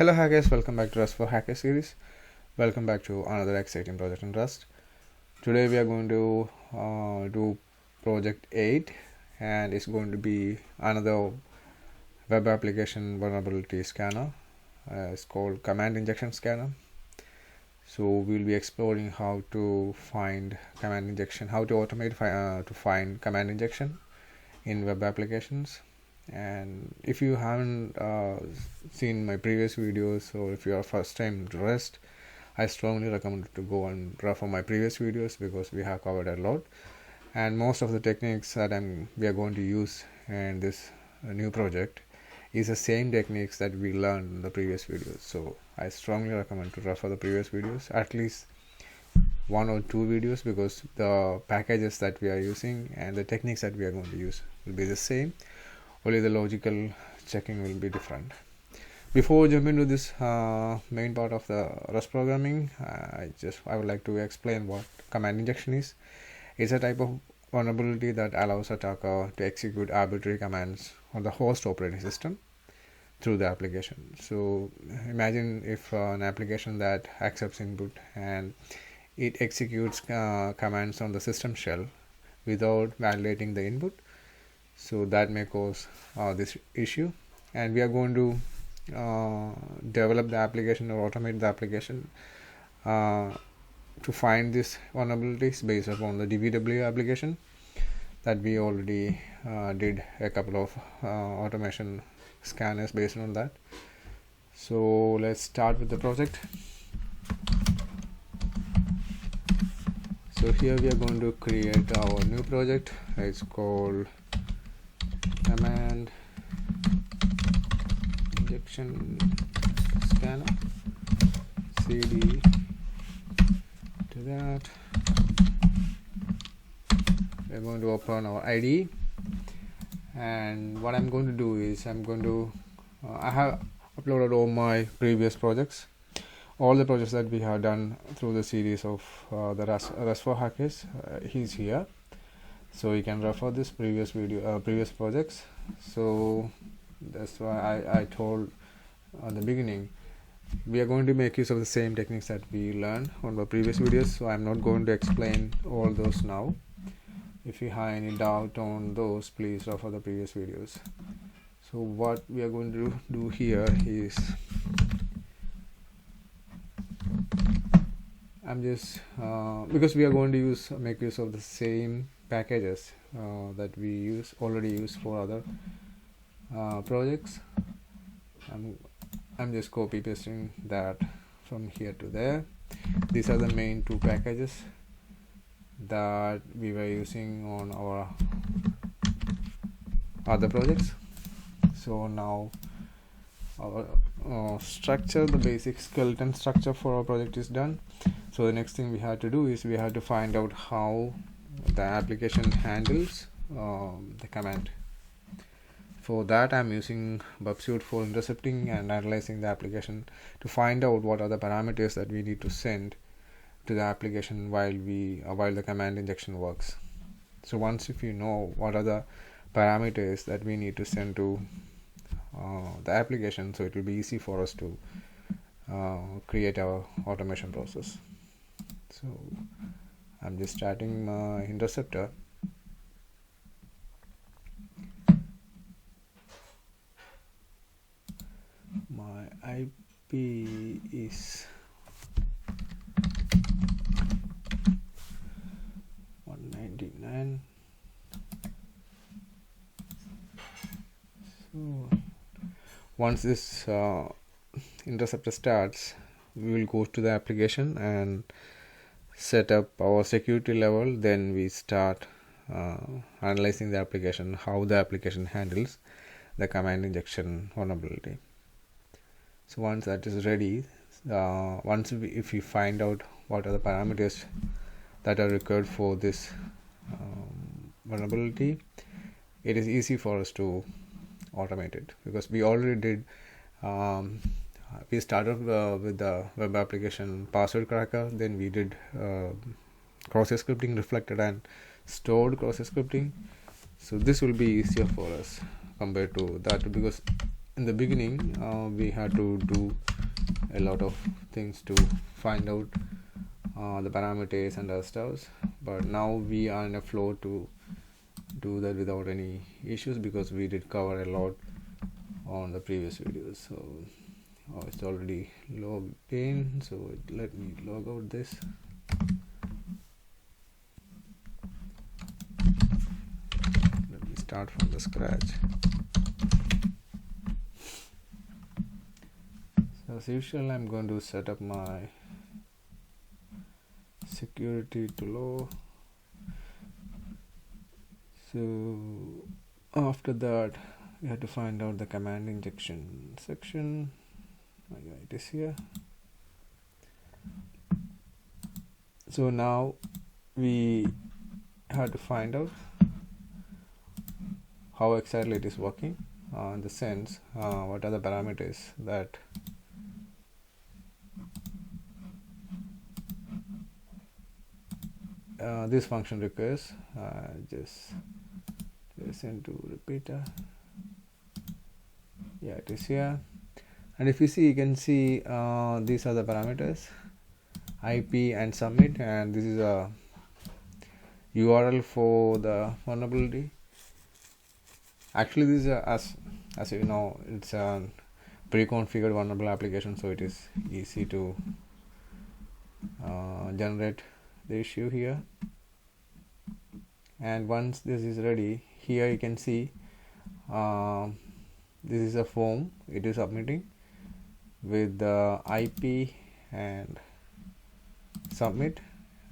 Hello hackers, welcome back to Rust for Hacker series. Welcome back to another exciting project in Rust. Today we are going to do project 8, and it's going to be another web application vulnerability scanner. It's called command injection scanner. So we'll be exploring how to find command injection, how to automate to find command injection in web applications. And if you haven't seen my previous videos, or if you are first time to Rust, I strongly recommend to go and refer my previous videos because we have covered a lot, and most of the techniques that we are going to use in this new project is the same techniques that we learned in the previous videos. So I strongly recommend to refer the previous videos, at least 1 or 2 videos, because the packages that we are using and the techniques that we are going to use will be the same. Only the logical checking will be different. Before jumping into this main part of the Rust programming, I would like to explain what command injection is. It's a type of vulnerability that allows attacker to execute arbitrary commands on the host operating system through the application. So imagine if an application that accepts input and it executes commands on the system shell without validating the input. So that may cause this issue, and we are going to develop the application or automate the application to find these vulnerabilities based upon the DVWA application that we already did a couple of automation scanners based on that. So let's start with the project. So here we are going to create our new project. It's called command injection scanner. CD to that. We're going to open our IDE, and what I'm going to do is I have uploaded all my previous projects, all the projects that we have done through the series of the Rust for Hackers. He's here, so you can refer this previous projects. So that's why I told at the beginning we are going to make use of the same techniques that we learned on the previous videos. So I'm not going to explain all those now. If you have any doubt on those, please refer the previous videos. So what we are going to do here is because we are going to make use of the same packages that we already use for other projects. I'm just copy pasting that from here to there. These are the main 2 packages that we were using on our other projects. So now our structure, the basic skeleton structure for our project is done. So the next thing we have to do is we have to find out how the application handles the command. For that, I'm using Bubsuit for intercepting and analyzing the application to find out what are the parameters that we need to send to the application while the command injection works. So once if you know what are the parameters that we need to send to the application, so it will be easy for us to create our automation process. So I'm just starting my interceptor. My IP is 199. So once this interceptor starts, we will go to the application and set up our security level. Then we start analyzing the application, how the application handles the command injection vulnerability. So once that is ready, if we find out what are the parameters that are required for this vulnerability, it is easy for us to automate it, because we already did we started with the web application password cracker. Then we did cross scripting, reflected and stored cross scripting. So this will be easier for us compared to that, because in the beginning we had to do a lot of things to find out the parameters and other stuff, but now we are in a flow to do that without any issues because we did cover a lot on the previous videos. So it's already logged in, so let me log out this. Let me start from the scratch. So as usual, I'm going to set up my security to low. So after that we have to find out the command injection section. Yeah, it is here. So now we have to find out how exactly it is working, in the sense what are the parameters that this function requires. Just listen to repeater. Yeah, it is here. And if you see, you can see these are the parameters, IP and submit, and this is a URL for the vulnerability. Actually, this is as you know, it's a pre-configured vulnerable application, so it is easy to generate the issue here. And once this is ready, here you can see this is a form it is submitting with the IP and submit,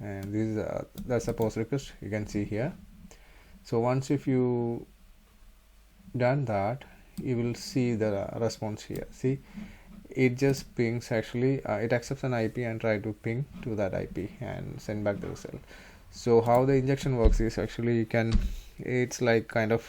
and this is that's a post request, you can see here. So once if you done that, you will see the response here. See, it just pings, actually it accepts an IP and try to ping to that IP and send back the result. So how the injection works is, actually you can, it's like kind of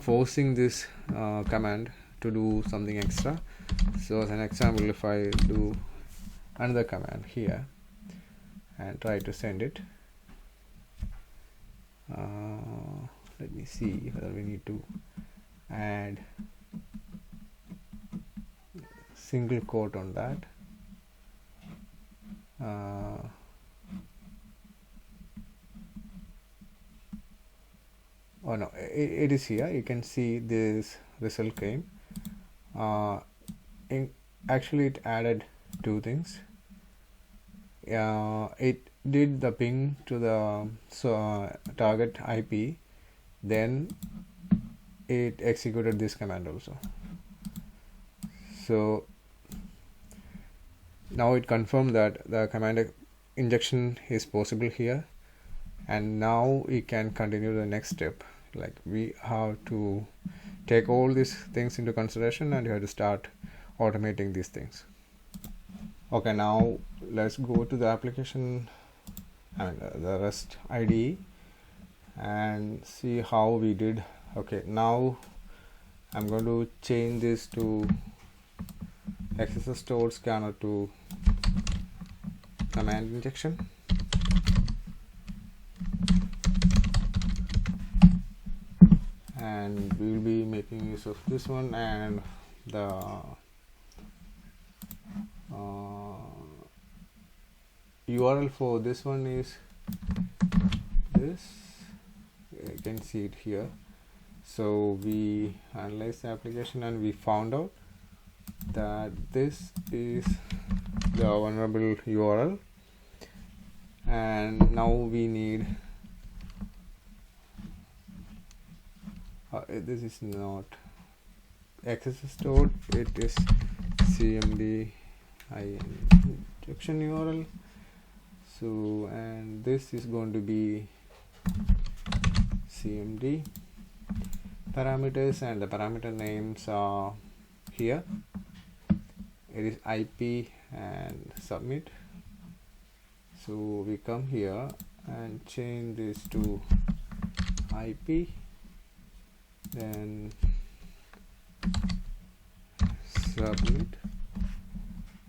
forcing this command to do something extra. So as an example, if I do another command here and try to send it, let me see whether we need to add single quote on that. Oh no, it is here. You can see this result came. Actually it added two things. It did the ping to the target IP, then it executed this command also. So now it confirmed that the command injection is possible here, and now we can continue the next step. Like, we have to take all these things into consideration and you have to start automating these things. Okay, now let's go to the application, the REST IDE, and see how we did. Okay, now I'm going to change this to XSS stored scanner to command injection. And we will be making use of this one, and the URL for this one is this. You can see it here. So we analyzed the application and we found out that this is the vulnerable URL, and now we need this is not XSS stored, it is CMD injection URL. So, and this is going to be CMD parameters, and the parameter names are here. It is IP and submit. So we come here and change this to IP, then submit,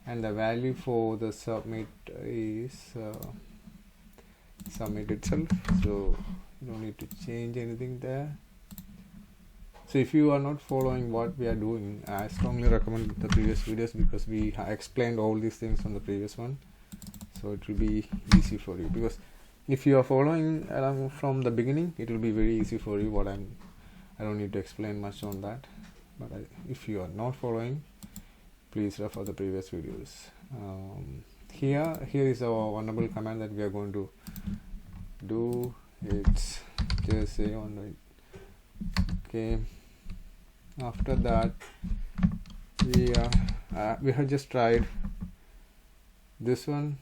and the value for the submit is submit itself, so you don't need to change anything there. So if you are not following what we are doing, I strongly recommend the previous videos, because we explained all these things on the previous one, so it will be easy for you. Because if you are following along from the beginning, it will be very easy for you. I don't need to explain much on that. But if you are not following, please refer the previous videos. Here is our vulnerable command that we are going to do. It's just say on it. Okay. After that, we have just tried this one.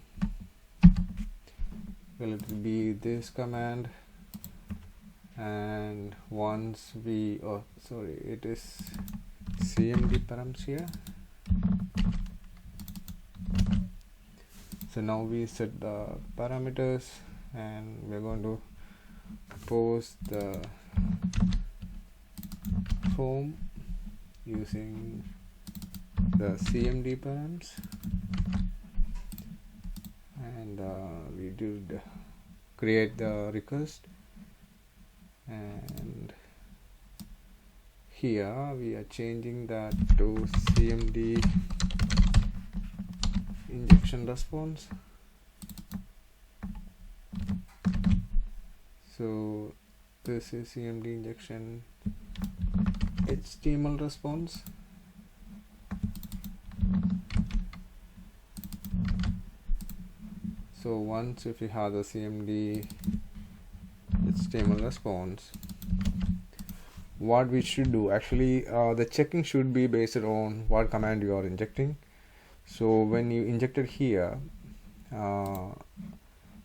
Well, it will be this command, and once we it is cmd params here. So now we set the parameters, and we're going to post the form using the cmd params, and we did create the request, and here we are changing that to cmd injection response. So this is cmd injection HTML response. So once if you have the cmd HTML response, what we should do, actually the checking should be based on what command you are injecting. So when you injected here, the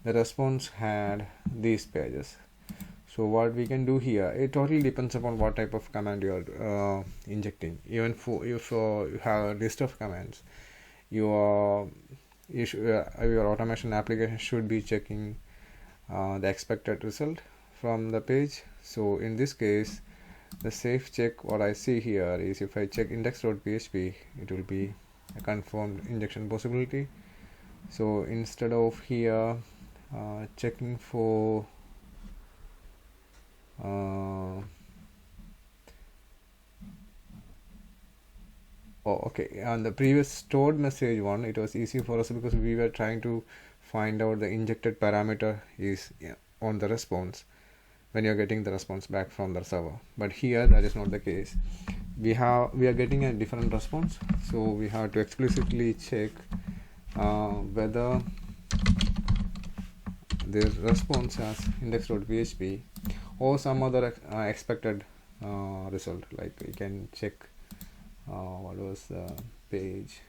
response had these pages. So what we can do here, it totally depends upon what type of command you are injecting. Even if you have a list of commands, your automation application should be checking the expected result from the page. So in this case, the safe check, what I see here is, if I check index.php, it will be a confirmed injection possibility. So instead of here checking for on the previous stored message one, it was easy for us because we were trying to find out the injected parameter is on the response when you're getting the response back from the server. But here that is not the case. We are getting a different response, so we have to explicitly check whether the response has index.php or some other expected result. Like you can check what was the page.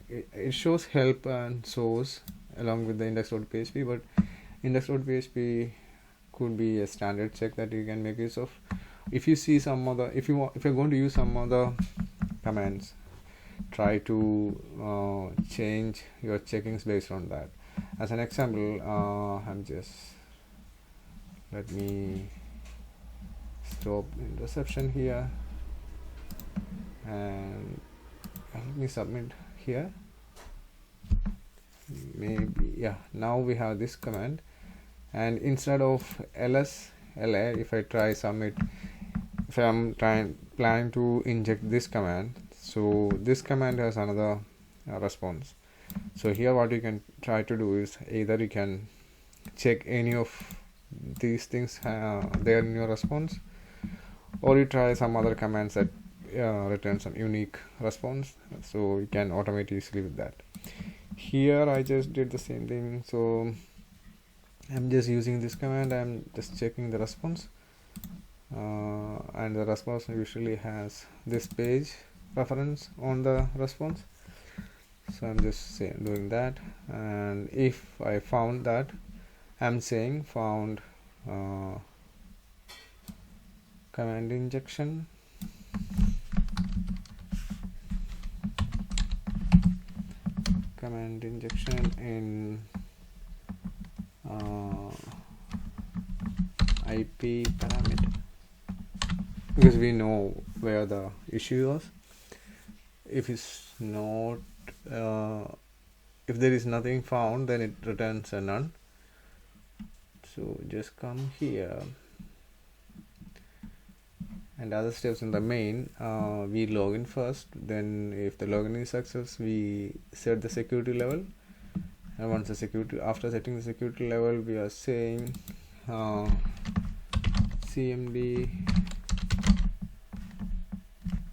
It shows help and source along with the index.php, but index.php could be a standard check that you can make use of. If you see some other, if you're going to use some other commands, try to change your checkings based on that. As an example, let me stop interception here, and let me submit here. Maybe, yeah, now we have this command, and instead of la, if I try submit, if I'm planning to inject this command, so this command has another response. So here what you can try to do is, either you can check any of these things there in your response, or you try some other commands that return some unique response, so you can automate easily with that. Here I just did the same thing, so I'm just using this command. I'm just checking the response, and the response usually has this page reference on the response, so I'm just doing that. And if I found that, I'm saying found command injection, in IP parameter, because we know where the issue was. If it's not if there is nothing found, then it returns a none. So just come here and other steps in the main, we log in first. Then if the login is success, we set the security level, and once the security, after setting the security level, we are saying cmd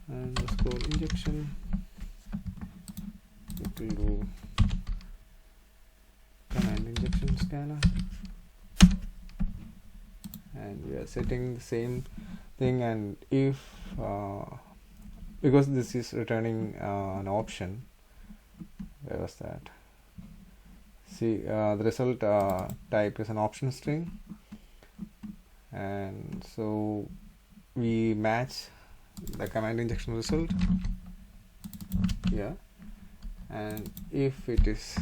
underscore injection equal to command injection scanner, and we are setting the same thing. And if because this is returning an option, where was that? See, the result type is an option string, and so we match the command injection result here, and if it is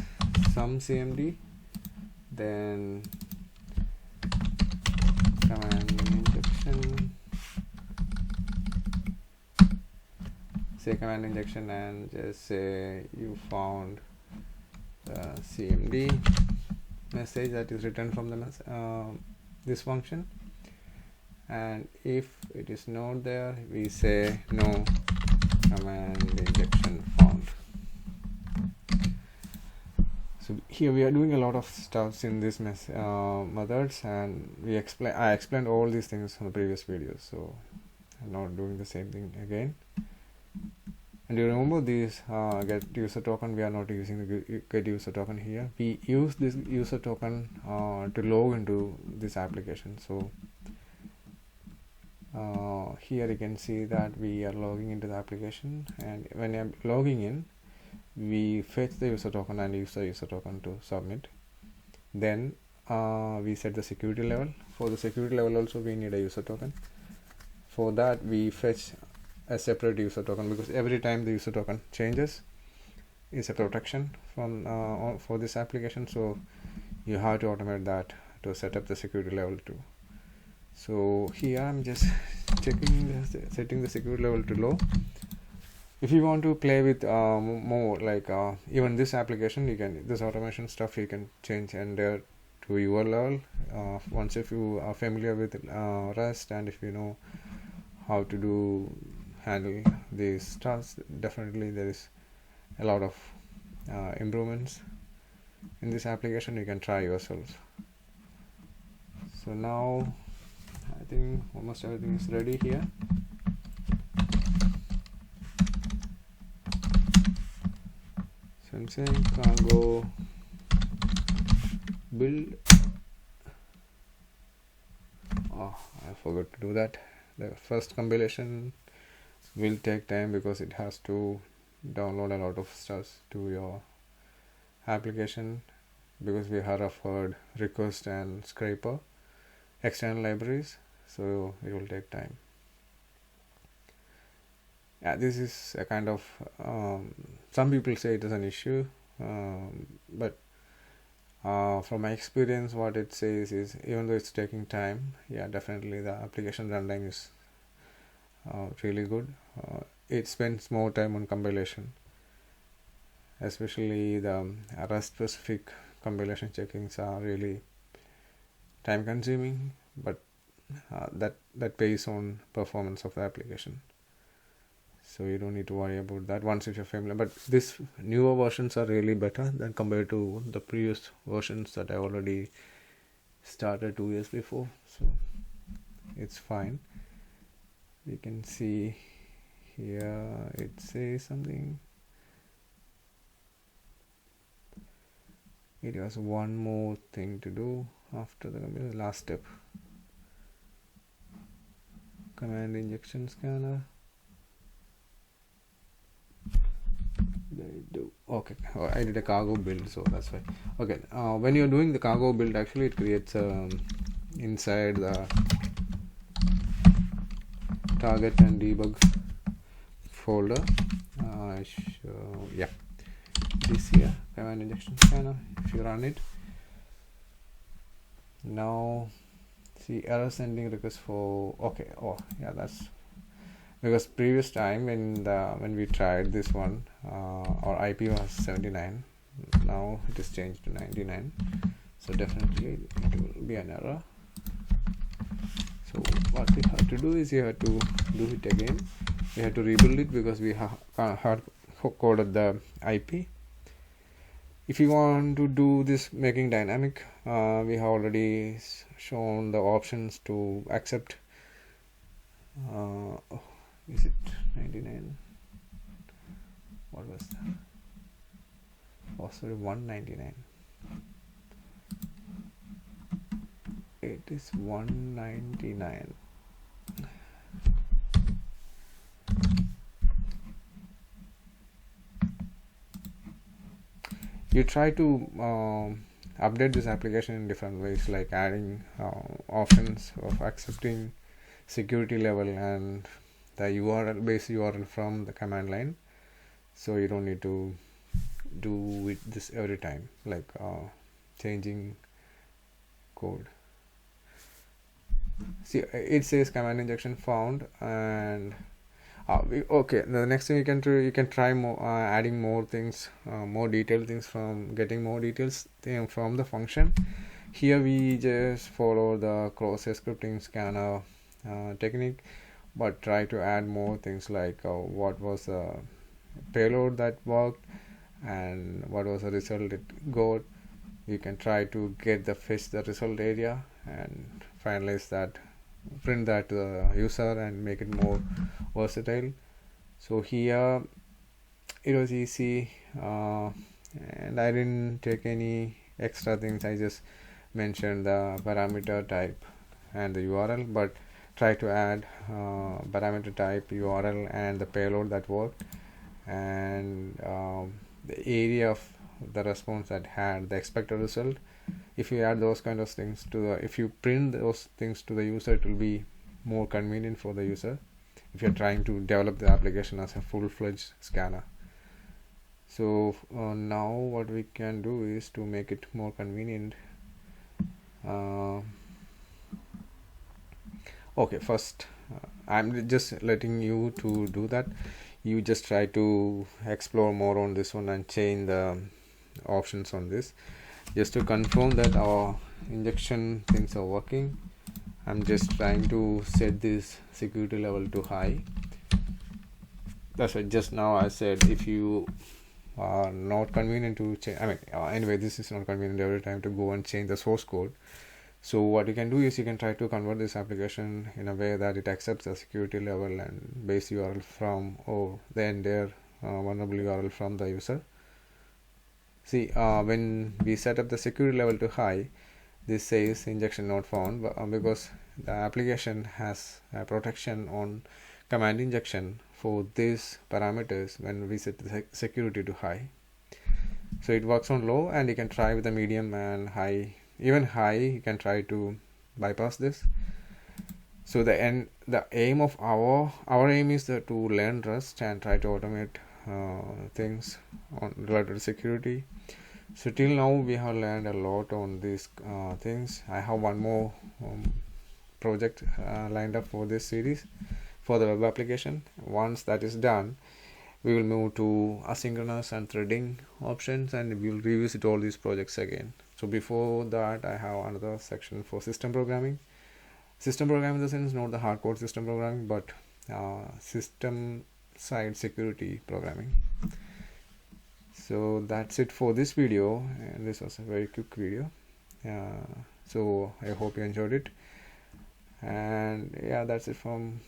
some cmd, then command injection, say command injection, and just say you found the cmd message that is returned from the this function. And if it is not there, we say no command injection found. So here we are doing a lot of stuffs in this methods, and I explained all these things in the previous videos, so I'm not doing the same thing again. And you remember these get user token, we are not using the get user token here. We use this user token to log into this application. So here you can see that we are logging into the application, and when I'm logging in, we fetch the user token and use the user token to submit. Then we set the security level. For the security level also we need a user token. For that we fetch a separate user token, because every time the user token changes is a protection from for this application, so you have to automate that to set up the security level too. So here I'm just checking setting the security level to low. If you want to play with more, like even this application, you can, this automation stuff you can change and to your level. Once if you are familiar with Rust, and if you know how to handle these tasks, definitely there is a lot of improvements in this application. You can try yourself. So now I think almost everything is ready here. So I'm saying cargo build. Oh, I forgot to do that. The first compilation will take time because it has to download a lot of stuff to your application, because we have offered request and scraper external libraries, so it will take time. Yeah, this is a kind of some people say it is an issue, but from my experience, what it says is, even though it's taking time, yeah, definitely the application runtime is really good. It spends more time on compilation, especially the Rust specific compilation checkings are really time consuming, but that pays on performance of the application, so you don't need to worry about that once if you're familiar. But these newer versions are really better than compared to the previous versions that I already started 2 years before, so it's fine. We can see here it says something. It has one more thing to do after the last step. Command injection scanner. Okay, I did a cargo build, so that's why. Okay, when you're doing the cargo build, actually it creates inside the target and debug folder. Yeah, this here, command injection scanner. If you run it now, see error sending request for, okay, oh yeah, that's because previous time when we tried this one, our IP was 79, now it is changed to 99, so definitely it will be an error. So what we have to do is you have to do it again. We have to rebuild it because we have hard coded the IP. If you want to do this making dynamic, we have already shown the options to accept. Is it 99? What was that? Oh, sorry, 199. It is 199. You try to update this application in different ways, like adding options of accepting security level and the URL, base URL from the command line, so you don't need to do this every time, like changing code. See, it says command injection found, and okay, the next thing you can try more adding more things, more detailed things, from getting more details from the function. Here we just follow the cross scripting scanner technique, but try to add more things, like what was the payload that worked and what was the result it got. You can try to get the fetch the result area and finalize that, print that to the user and make it more versatile. So here it was easy, and I didn't take any extra things. I just mentioned the parameter type and the URL, but try to add parameter type, URL, and the payload that worked, and the area of the response that had the expected result. If you add those kind of things to the, if you print those things to the user, it will be more convenient for the user if you're trying to develop the application as a full-fledged scanner. So now what we can do is to make it more convenient. Okay, first I'm just letting you to do that. You just try to explore more on this one and change the options on this, just to confirm that our injection things are working. I'm just trying to set this security level to high. That's why just now I said, if you are not convenient to change, anyway, this is not convenient every time to go and change the source code. So what you can do is you can try to convert this application in a way that it accepts the security level and base URL from, the entire vulnerable URL from the user. See, when we set up the security level to high, this says injection not found, because the application has a protection on command injection for these parameters when we set the security to high. So it works on low, and you can try with the medium and high. Even high, you can try to bypass this. So the aim of our aim is to learn Rust and try to automate things related to security. So till now we have learned a lot on these things. I have one more project lined up for this series for the web application. Once that is done, we will move to asynchronous and threading options, and we will revisit all these projects again. So before that, I have another section for system programming. System programming in the sense, not the hardcore system programming, but system side security programming. So that's it for this video, and this was a very quick video. So I hope you enjoyed it, and yeah, that's it from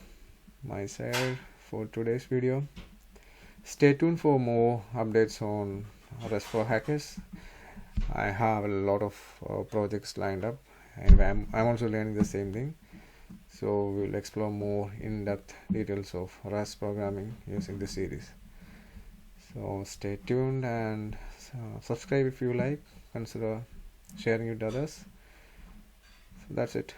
my side for today's video. Stay tuned for more updates on Rust for Hackers. I have a lot of projects lined up, and I'm also learning the same thing. So we'll explore more in-depth details of Rust programming using this series. So stay tuned and subscribe if you like. Consider sharing it with others. So that's it.